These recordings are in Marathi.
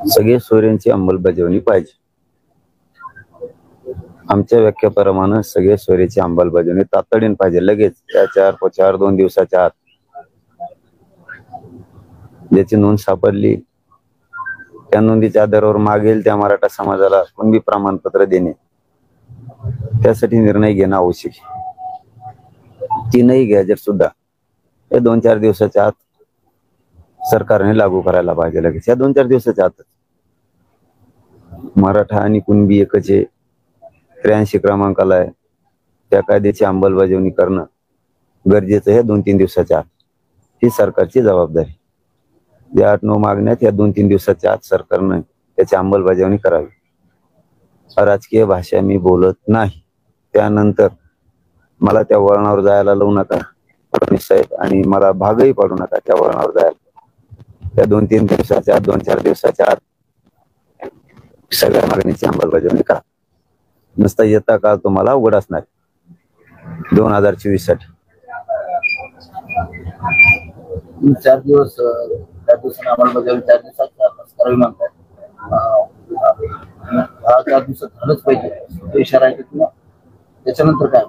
सगळे सोयऱ्यांची अंमलबजावणी पाहिजे. आमच्या व्याख्याप्रमाणे सगळे सोयऱ्याची अंमलबजावणी तातडीने पाहिजे, लगेच त्या 2 दिवसाच्या आत. ज्याची नोंद सापडली त्या नोंदीच्या आधारावर मागेल त्या मराठा समाजाला कुणबी प्रमाणपत्र देणे, त्यासाठी निर्णय घेणं आवश्यक आहे. 3 गॅजेट सुद्धा या 2-4 दिवसाच्या आत सरकारने लागू करायला पाहिजे. लगेच या 2-4 दिवसाच्या आत मराठा आणि कुणबी एकच आहे, 83 क्रमांकाला आहे, त्या कायद्याची अंमलबजावणी करणं गरजेचं आहे 2-3 दिवसाच्या आत. ही सरकारची जबाबदारी. या 8-9 मागण्यात या 2-3 दिवसाच्या आत सरकारनं त्याची अंमलबजावणी करावी. राजकीय भाषा मी बोलत नाही. त्यानंतर मला त्या वळणावर जायला लावू नका फडणवीस साहेब, आणि मला भागही पाडू नका त्या वळणावर जायला. त्या 2-3 दिवसाच्या आत, 2-4 दिवसाच्या आत सगळ्या मागणीची अंमलबजावणी करा. नुसता येता काळ तुम्हाला उघड असणार 2024 साठी. 4 दिवस त्या दिवसाने अंमलबजावणी 4 दिवसात करावी म्हणतात. 4 दिवसात झालंच पाहिजे इशारा आहे किंवा त्याच्यानंतर काय?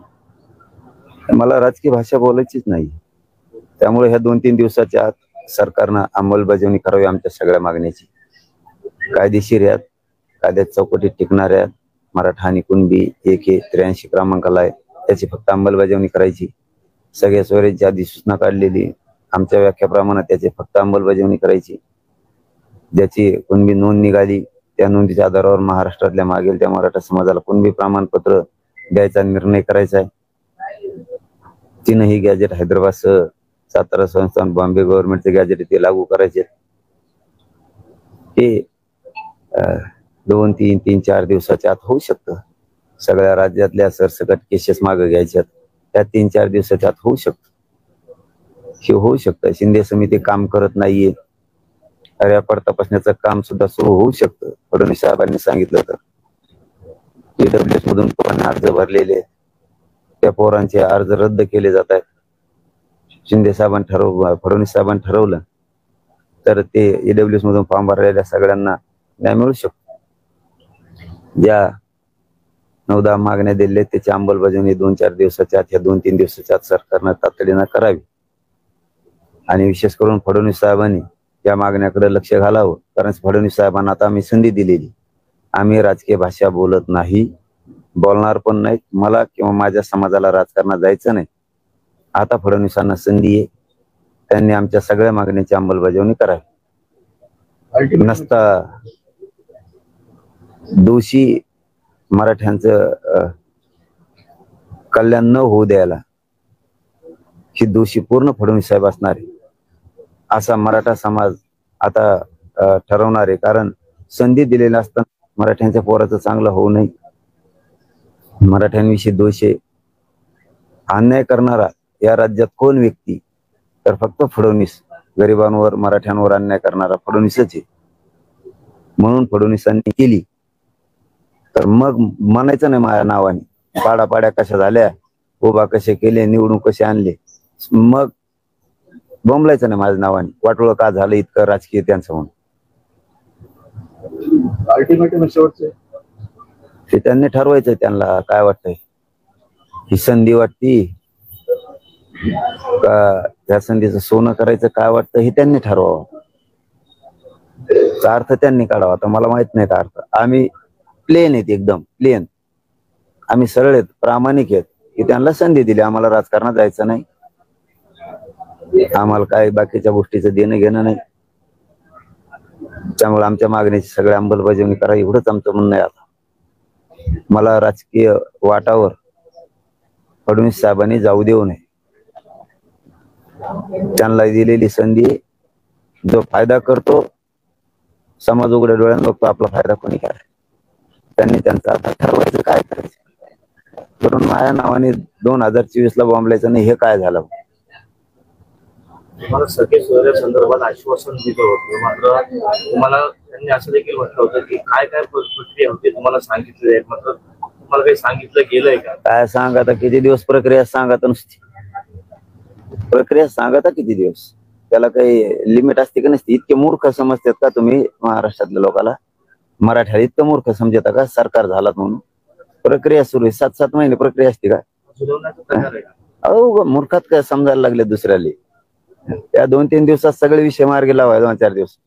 मला राजकीय भाषा बोलायचीच नाही. त्यामुळे ह्या 2-3 दिवसाच्या आत सरकारनं अंमलबजावणी करावी आमच्या सगळ्या मागण्याची. कायदेशीर आहेत, कायद्यात चौकटीत टिकणाऱ्या मराठा आणि कुणबी 83 क्रमांकाला आहे, त्याची फक्त अंमलबजावणी करायची. सगळ्या सोयऱ्यांची अधिसूचना काढलेली, आमच्या व्याख्याप्रमाणे त्याची फक्त अंमलबजावणी करायची. ज्याची कुणबी नोंद निघाली त्या नोंदीच्या आधारावर महाराष्ट्रातल्या मागेल त्या मराठा समाजाला कुणबी प्रमाणपत्र द्यायचा निर्णय करायचा आहे. 3 गॅजेट हैदराबादसह सातारा संस्थान, बॉम्बे गव्हर्नमेंटचे गॅजेट ते लागू करायचे. हे 2, 3, 4 दिवसाच्या आत होऊ शकतं. सगळ्या राज्यातल्या सरसकट केसेस मागे घ्यायच्यात, त्या 3-4 दिवसाच्या आत होऊ शकतं. हे होऊ शकतं. शिंदे समिती काम करत नाहीये, रेकॉर्ड तपासण्याचं काम सुद्धा सुरू होऊ शकतं. फडणवीस साहेबांनी सांगितलं तर EWS मधून पोरांनी अर्ज भरलेले, त्या पोरांचे अर्ज रद्द केले जात आहेत. फडणवीस साहेबांनी ठरवलं तर ते EWS मधून फॉर्म भरलेल्या सगळ्यांना न्याय मिळू शकतो. ज्या 9-10 मागण्या दिल्या त्याची अंमलबजावणी 2-4 दिवसाच्या आत, या 2-3 दिवसाच्या आत सरकारनं तातडीनं करावी. आणि विशेष करून फडणवीस साहेबांनी या मागण्याकडे लक्ष घालावं. कारण फडणवीस साहेबांना आता आम्ही संधी दिलेली. आम्ही राजकीय भाषा बोलत नाही, बोलणार पण नाही. मला किंवा माझ्या समाजाला राजकारणात जायचं नाही. आता फडणवीसांना संधी आहे, त्यांनी आमच्या सगळ्या मागण्यांची अंमलबजावणी करावी. नसता दोषी मराठ्यांचं कल्याण न होऊ द्यायला ही दोषी पूर्ण फडणवीस साहेब असणार आहे असा मराठा समाज आता ठरवणार आहे. कारण संधी दिलेली असताना मराठ्यांच्या पोराचं चांगलं होऊ नये, मराठ्यांविषयी दोष आहे. अन्याय करणारा या राज्यात कोण व्यक्ती तर फक्त फडणवीस. गरिबांवर, मराठ्यांवर अन्याय करणारा फडणवीसच आहे. म्हणून फडणवीसांनी केली तर मग म्हणायचं नाही माझ्या नावाने पाड्या कशा झाल्या, उभा कसे केले, निवडून कसे आणले, मग बोंबलायचं नाही माझ्या नावाने. वाटोळं का झालं इतकं राजकीय त्यांचं म्हणून. अल्टिमेटम शेवटचं ते त्यांनी ठरवायचं. त्यांना काय वाटतंय, ही संधी वाटती का त्या संधीचं सोनं करायचं, काय वाटतं हे त्यांनी ठरवावं. अर्थ त्यांनी काढावा. आता मला माहित नाही का अर्थ. आम्ही प्लेन आहेत, एकदम प्लेन. आम्ही सरळ आहेत, प्रामाणिक आहेत की त्यांना संधी दिली. आम्हाला राजकारणात जायचं नाही, आम्हाला काय बाकीच्या गोष्टीचं देणं घेणं नाही. त्यामुळे आमच्या मागणीची सगळ्या अंमलबजावणी करा, एवढंच आमचं म्हणणं आहे. आता मला राजकीय वाटावर फडणवीस साहेबांनी जाऊ देऊ नये. त्यांना दिलेली संधी, जो फायदा करतो समाज उघड्या डोळ्यानं बघतो, आपला फायदा कोणी करायचा. त्यांनी त्यांचं आता ठरवायचं काय करायचं. करून माझ्या नावाने 2024 ला बॉम्बलायचं नाही, हे काय झालं. तुम्हाला सगळे सोयऱ्या संदर्भात आश्वासन दिलं होतं, मात्र तुम्हाला त्यांनी असं देखील म्हटलं होतं की काय प्रक्रिया होती तुम्हाला सांगितलं आहे, मात्र तुम्हाला काही सांगितलं गेलंय का? काय सांगा आता, किती दिवस प्रक्रिया सांगा तर नुसती प्रक्रिया सांगा आता किती दिवस. त्याला काही लिमिट असते का नसते? इतके मूर्ख समजतात का तुम्ही महाराष्ट्रातल्या लोकांना? मराठ्याला इतकं मूर्ख समजता का सरकार झालात म्हणून? प्रक्रिया सुरू आहे, 7-7 महिने प्रक्रिया असते का? सुधारण्याचा प्रकार आहे का? अहो मूर्खात काय समजायला लागले दुसऱ्याले. त्या 2-3 दिवसात सगळे विषय मार्गी लावाय 2-4 दिवस.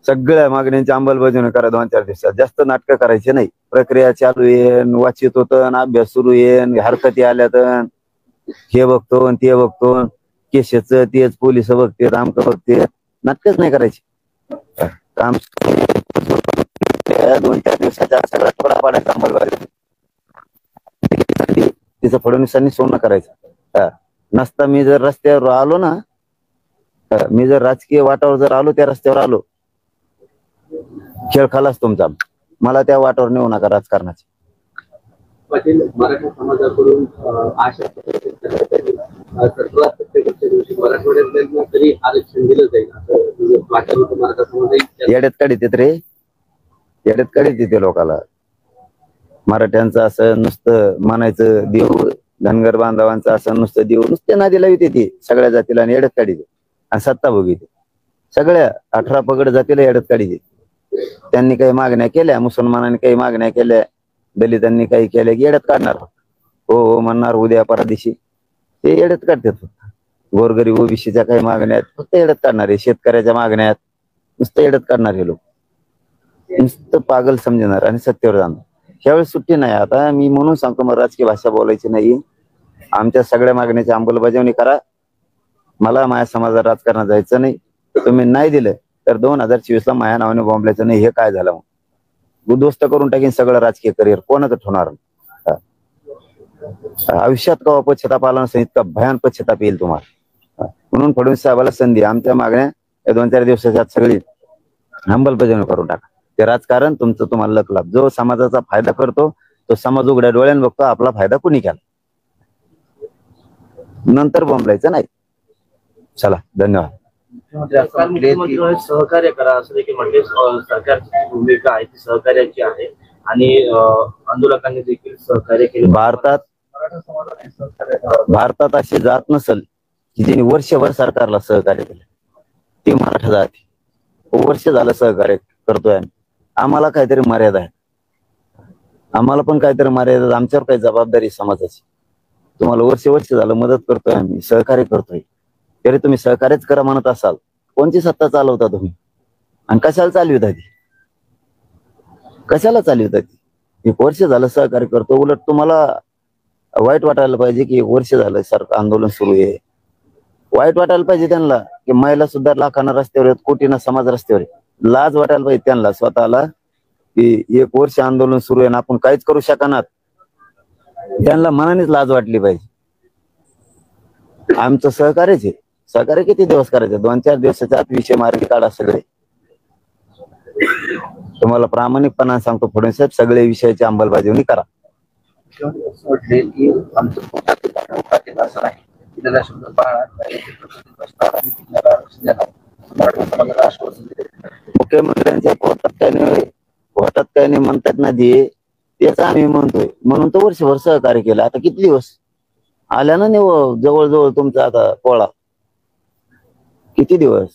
सगळ्या मागण्यांची अंमलबजावणी करा 2-4 दिवसात. जास्त नाटकं करायचे नाही. प्रक्रिया चालू येईन, वाचित होतं, अभ्यास सुरू येईन, हरकती आल्यात, हे बघतो ते बघतो, केशच तेच पोलिस बघते, आमक बघते. नाटकच नाही करायचे. काम 2-4 दिवसाच्या सगळा थोडा पाडायचा अंमलबजावणी. तिचं फडणवीसांनी सोनं करायचं. नसता मी जर रस्त्यावर आलो ना, मी जर राजकीय वाटावर जर आलो, त्या रस्त्यावर आलो, खेळ खालाच तुमचा. मला त्या वाटावर नेऊ नका राजकारणाचे. पाटील, मराठा समाजाकडून आशा मराठवाड्यातल्या तरी आरक्षण दिलं जाईल असं मराठा समाज येड्यात काढीत येत रे, येड्यात काढीत येते लोकाला. मराठ्यांचं असं नुसतं म्हणायचं देऊ, धनगर बांधवांचं असं नुसतं देऊ, नुसते नादी लावित ती सगळ्या जातीला आणि येड्यात काढीत. आणि सत्ता भोगीत सगळ्या 18 पगड जातीला येड्यात काढीत. त्यांनी काही मागण्या केल्या, मुसलमानांनी काही मागण्या केल्या, दलितांनी काही केल्या की येड्यात काढणार. हो हो म्हणणार उद्या परदिशी. ते येड्यात काढतात फक्त. गोरगरीब ओबीसीच्या काही मागण्या आहेत फक्त येड्यात काढणार आहे. शेतकऱ्याच्या मागण्या आहेत नुसतं येड्यात काढणार. हे लोक नुसतं पागल समजणार आणि सत्तेवर जाणार. ह्यावेळेस सुट्टी नाही. आता मी म्हणून सांगतो, मला राजकीय भाषा बोलायची नाही. आमच्या सगळ्या मागण्याची अंमलबजावणी करा. मला माझ्या समाजात राजकारणात जायचं नाही. तुम्ही नाही दिलं तर 2024 ला माझ्या नावाने बॉम्बलायचं नाही. हे काय झालं मग? उद्ध्वस्त करून टाकीन सगळं राजकीय करिअर. कोणाचं ठेवणार? आयुष्यात कवा पश्चाताप आला नसेल इतका भयान पश्चाताप येईल तुम्हाला. म्हणून फडणवीस साहेबाला संधी, आमच्या मागण्या 2-4 दिवसाच्या आत सगळी अंमलबजावणी करून टाका. ते राजकारण तुमचं तुम्हाला लक लाभ. जो समाजाचा फायदा करतो तो समाज उघड्या डोळ्याने बघतो. आपला फायदा कुणी केला नंतर बॉम्बलायचं नाही. चला, धन्यवाद. मुख्यमंत्री सहकार्य करा असं देखील म्हटले. सरकारची भूमिका आहे ती सहकार्याची आहे आणि आंदोलकांनी देखील सहकार्य केले. भारतात अशी जात नसल की ज्यांनी वर्षभर सरकारला सहकार्य केलं. ती मराठा जाती. वर्ष झालं सहकार्य करतोय. आम्हाला काहीतरी मर्यादा आहे. आम्हाला पण काहीतरी मर्यादा, आमच्यावर काही जबाबदारी समाजाची. तुम्हाला वर्ष झालं मदत करतोय, आम्ही सहकार्य करतोय. तरी तुम्ही सहकार्यच करा म्हणत असाल, कोणती सत्ता चालवता तुम्ही? आणि कशाला चालविता ती? कशाला चालविता ती? 1 वर्ष झालं सहकार्य करतो. उलट तुम्हाला वाईट वाटायला पाहिजे की 1 वर्ष झालं सरकार आंदोलन सुरू आहे. वाईट वाटायला पाहिजे त्यांना की महिला सुद्धा लाखांना रस्त्यावर आहेत, कोटींना समाज रस्त्यावर आहे. लाज वाटायला पाहिजे त्यांना स्वतःला की 1 वर्ष आंदोलन सुरू आहे ना आपण काहीच करू शकणार. त्यांना मनानेच लाज वाटली पाहिजे. आमचं सहकार्यच आहे. सहकार्य किती दिवस करायचं? 2-4 दिवसाच्या आत विषय मार्गी काढा सगळे. तुम्हाला प्रामाणिकपणा सांगतो फडणवीस साहेब, सगळे विषयाची अंमलबजावणी करा. मुख्यमंत्र्यांच्या पोटात काय नाही म्हणतात ना दे, तेच आम्ही म्हणतोय. म्हणून तर वर्षभर सहकार्य केलं. आता किती दिवस आल्या ना जवळजवळ तुमचा आता पोळा. किती दिवस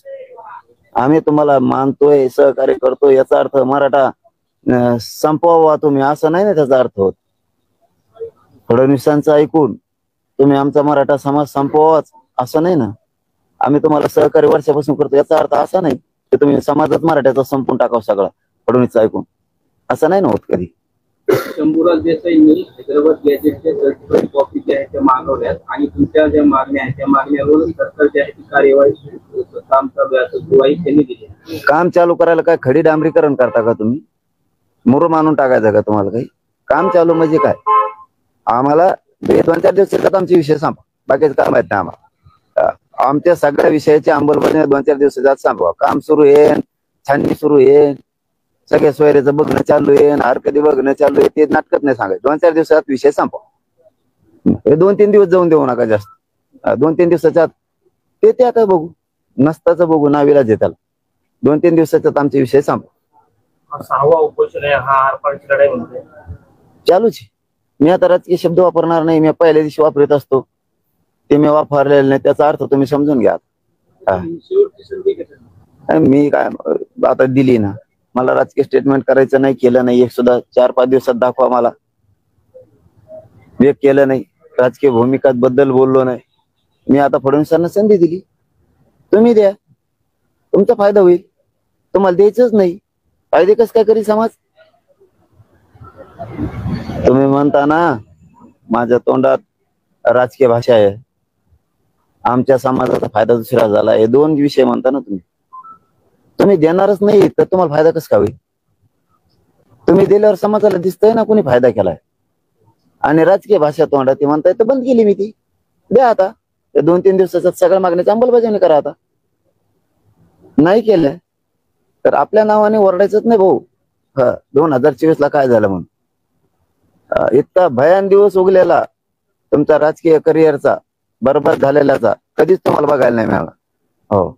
आम्ही तुम्हाला मानतोय, सहकार्य करतोय. याचा अर्थ मराठा संपवा तुम्ही असं नाही ना त्याचा अर्थ होत. फडणवीसांचं ऐकून तुम्ही आमचा मराठा समाज संपवाच असं नाही ना. आम्ही तुम्हाला सहकार्य वर्षापासून करतो याचा अर्थ असा नाही की तुम्ही समाजात मराठ्याचा संपून टाकावं सगळा फडणवीस ऐकून. असं नाही ना होत कधी. शंभूराज देसाईंनी हैदराबाद गॅजेटच्या सर्टिफाईड कॉपी ज्या आहेत त्या मागवल्यात आणि तुमच्या ज्या मागण्या आहेत त्या मागण्यावरून सरकार जी आहे ती कार्यवाही काम चालू आहे असं ग्वाही त्यांनी दिली. काम चालू करायला काय खडी डांबरीकरण करता का तुम्ही? मुरुम आणून टाकायचं का तुम्हाला? काही काम चालू म्हणजे काय? आम्हाला 2-4 दिवसात आमचे विषय संपवा. बाकीचं काम आहेत ना आम्हाला. आमच्या सगळ्या विषयाची अंमलबजावणी 2-4 दिवसात संपवा. काम सुरू आहे, छाननी सुरू आहे, सगळ्या सोयऱ्याचं बघणं चालू आहे, हार कधी बघणं चालू आहे. ते नाटकच नाही सांगायचं. 2-4 दिवसात विषय संपवा. हे 2-3 दिवस जाऊन देऊ नका जास्त. 2-3 दिवसाच्या ते आता बघू, नसताच बघू, नाविलाज आहे त्याला. 2-3 दिवसाच्यात आमचे विषय संपवा. 6वा उपोषण आहे हा, आरपारची लढाई म्हणते चालूच आहे. मी आता राजकीय शब्द वापरणार नाही. मी पहिल्या दिवशी वापरत असतो ते मी वापरलेले नाही. त्याचा अर्थ तुम्ही समजून घ्या. शेवटची संधी घेतली. मी काय आता दिली ना, मला राजकीय स्टेटमेंट करायचं नाही, केलं नाही. एक सुद्धा 4-5 दिवसात दाखवा मला. एक केलं नाही, राजकीय भूमिका बद्दल बोललो नाही. मी आता फडणवीसांना संधी दिली, तुम्ही द्या, तुमचा फायदा होईल. तुम्हाला द्यायचंच नाही, फायदे कसं काय करी समाज? तुम्ही म्हणता ना माझ्या तोंडात राजकीय भाषा आहे, आमच्या समाजाचा फायदा दुसरा झाला, हे 2 विषय म्हणता ना तुम्ही. तुम्ही देणारच नाही तर तुम्हाला फायदा कसा होईल? तुम्ही दिल्यावर समाजाला दिसतंय ना कोणी फायदा केलाय. आणि राजकीय भाषा तोंडात ती म्हणताय तर बंद केली मी ती. द्या आता 2-3 दिवसाच्या सगळ्या मागण्याची अंमलबजावणी करा. आता नाही केलं तर आपल्या नावाने ओरडायचंच नाही भाऊ. 2024 ला काय झालं म्हणून इतका भयान दिवस उगलेला तुमचा राजकीय करिअरचा, बरबाद झालेल्याचा कधीच तुम्हाला बघायला नाही मिळाला. हो,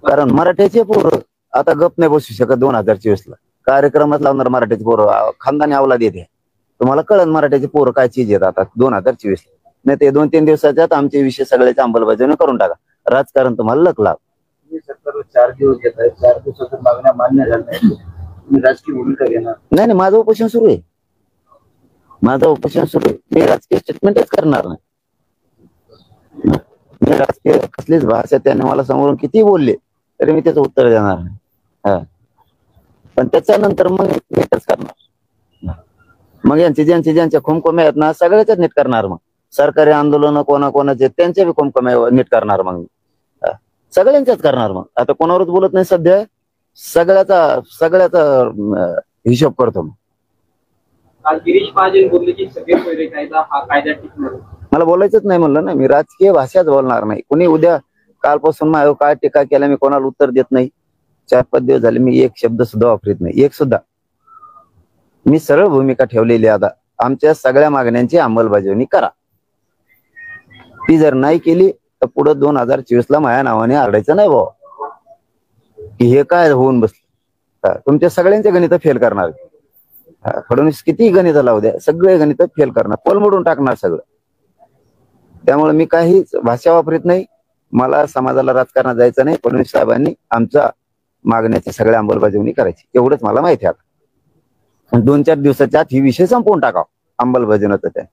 कारण मराठ्याचे पोरं आता गप नाही बसू शकत. 2024 ला कार्यक्रमात लावणार मराठ्याचे पोरं, खानदानी अवलाद येते. तुम्हाला कळन मराठ्याचे पोरं काय चीज येत आता 2024 ला. नाही ते 2-3 दिवसाच्यात आमचे विषय सगळ्याची अंमलबजावणी करून टाका. राजकारण तुम्हाला लक लाभ. सरकारला 4 दिवस घेत आहे, 4 दिवसाच्या मागण्या मान्य झाल्या नाही, तुम्ही राजकीय भूमिका घेणार? नाही, माझं उपोषण सुरू आहे. माझं उपोषण सुरू आहे. मी राजकीय स्टेटमेंटच करणार नाही. मी राजकीय कसलीच भाषा त्याने मला समोरून किती बोलले तरी मी त्याचं उत्तर देणार नाही. पण त्याच्यानंतर मग नीटच करणार. मग ज्यांच्या खुमखुम्या आहेत ना सगळ्याच्याच नीट करणार. मग सरकारी आंदोलन कोणाकोणाचे त्यांच्या बी खुमखुम्या नीट करणार. मग सगळ्यांच्याच करणार. मग आता कोणावरच बोलत नाही सध्या, सगळ्याचा हिशोब करतो. मग काल गिरीश महाजन बोलले की सगळे सोयरे कायदा हा कायदा टिकणार. मला बोलायचंच नाही म्हणलं ना, मी राजकीय भाषाच बोलणार नाही. कुणी उद्या कालपासून माझ्यावर काय टीका केला मी कोणाला उत्तर देत नाही. 4-5 दिवस झाले मी एक शब्द सुद्धा वापरत नाही, एक सुद्धा. मी सरळ भूमिका ठेवलेली. आता आमच्या सगळ्या मागण्यांची अंमलबजावणी करा. ती जर नाही केली तर पुढे 2024 ला माझ्या नावाने आरडायचं नाही भाऊ की हे काय होऊन बसलं. तुमच्या सगळ्यांचे गणित फेल करणार. फडणवीस किती गणित लावू द्या, सगळे गणित फेल करणार, पोलमोडून टाकणार सगळं. त्यामुळे मी काहीच भाषा वापरत नाही. मला समाजाला राजकारणात जायचं नाही. फडणवीस साहेबांनी आमच्या मागण्याची सगळ्या अंमलबजावणी करायची, एवढंच मला माहिती आहे. आता 2-4 दिवसाच्या आत ही विषय संपवून टाकाव अंमलबजावणीचं. त्या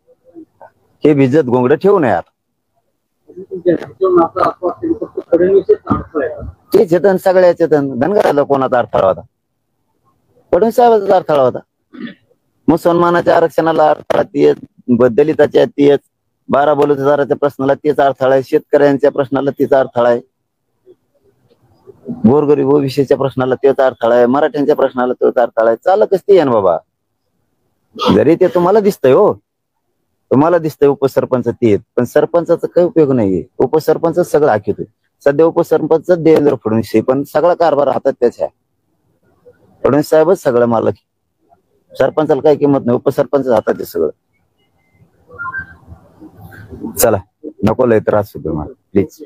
हे भिजत गोंगडं ठेवू नये. आता ते चेतन सगळ्या चेतन धनगराला कोणाचा अडथळा होता? फडणवीस साहेबांचा अडथळा होता. मुसलमानाच्या आरक्षणाला अडथळा तेच, दलिताच्या तेच, 12 बलुतेदाराच्या प्रश्नाला तेच अडथळा आहे, शेतकऱ्यांच्या प्रश्नाला तेच अडथळा आहे, गोरगरीब ओबीसीच्या प्रश्नाला तेच अडथळा आहे, मराठ्यांच्या प्रश्नाला तेच अडथळा आहे. चालकच ते आहे ना बाबा. जरी ते तुम्हाला दिसतंय, हो तुम्हाला दिसतंय उपसरपंच ते, पण सरपंचाचा काही उपयोग नाहीये. उपसरपंच सगळं हाकीतोय. सध्या उपसरपंच देवेंद्र फडणवीस, पण सगळा कारभार हातात त्याच्या. फडणवीस साहेबच सगळं मालक. सरपंचाला काही किंमत नाही, उपसरपंच हातात आहे सगळं. चला, नको लय त्रास होतो मला, प्लीज.